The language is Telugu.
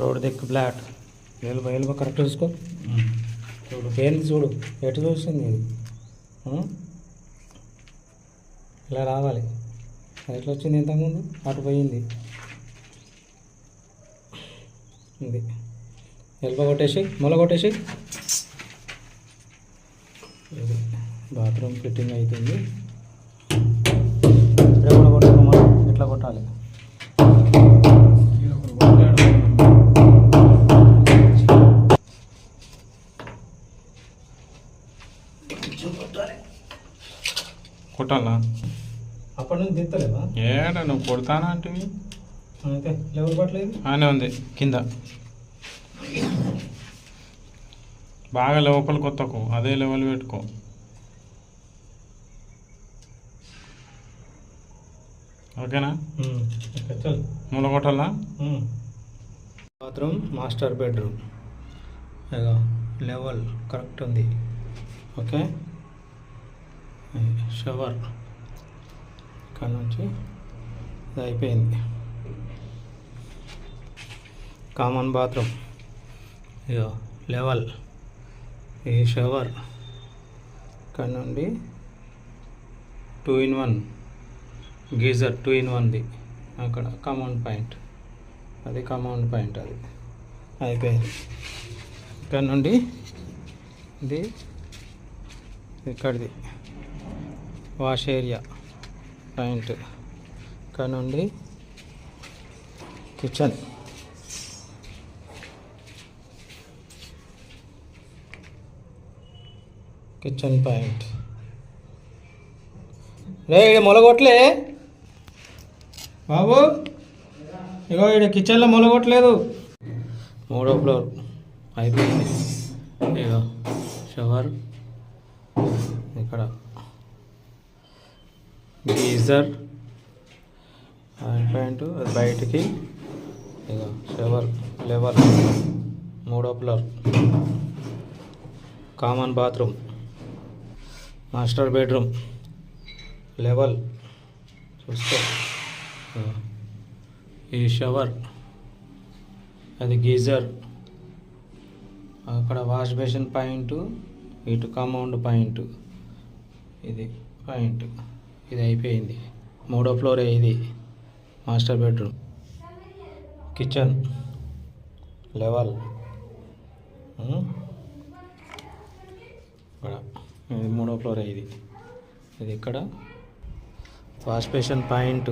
రోడ్ దిక్కు ఫ్లాట్. వెళ్ళిపో కరెక్ట్ చూసుకో. చూడు ఏంది చూడు ఎటు చూసింది ఇది. ఇలా రావాలి. అది ఎట్లా వచ్చింది ఇంతకుముందు అటు పోయింది. ఇది వెళ్ళిపో కొట్టేసి మొల కొట్టేసి. ఇది బాత్రూమ్ ఫిట్టింగ్ అవుతుంది. ఇప్పుడే కూడా కొట్టుకోమా ఎట్లా కొట్టాలి. కొట్టాలా? అప్పటి నుంచి దిత్తలేవా? ఏడా నువ్వు కొడతానా అంటే అయితే లెవెల్ పట్టలేదు. అనే ఉంది కింద బాగా లోపల కొత్తకు అదే లెవెల్ పెట్టుకో. ఓకేనా? మూల కొట్టాలా? బాత్రూమ్ మాస్టర్ బెడ్రూమ్ ఇక లెవెల్ కరెక్ట్ ఉంది. ఓకే. షవర్ ఇక్కడ నుంచి ఇది అయిపోయింది. కామన్ బాత్రూమ్ ఇక లెవెల్. ఈ షవర్ ఇక్కడ నుండి 2-in-1 గీజర్ 2-in-1ది అక్కడ కమౌండ్ పాయింట్. అది కమౌండ్ పాయింట్. అది అయిపోయింది. ఇక్కడ నుండి ఇది ఇక్కడిది వాష్ ఏరియా పాయింట్. ఇక్కడ నుండి కిచెన్. Kitchen point. రే మొలగొట్టలే బాబు. ఇగో ఇక్కడ కిచెన్లో మొలగొట్టలేదు. 3వ ఫ్లోర్ అయిపోయింది. ఇగో షవర్ ఇక్కడ గీజర్ పాయింట్ అది బయటికి. ఇక షవర్ లెవెల్ 3వ floor. Common bathroom master bedroom level చూసుకో. ఈ షవర్ అది గీజర్ అక్కడ వాష్ బేసిన్ పాయింట్. ఇటు కమౌండ్ పాయింట్. ఇది పాయింట్. ఇది అయిపోయింది. 3వ ఫ్లోరే ఇది మాస్టర్ బెడ్రూమ్. కిచెన్ లెవెల్ ఇక్కడ. ఇది 3వ ఫ్లోరే ఇది. ఇది ఇక్కడ వాష్ బేసిన్ పాయింట్.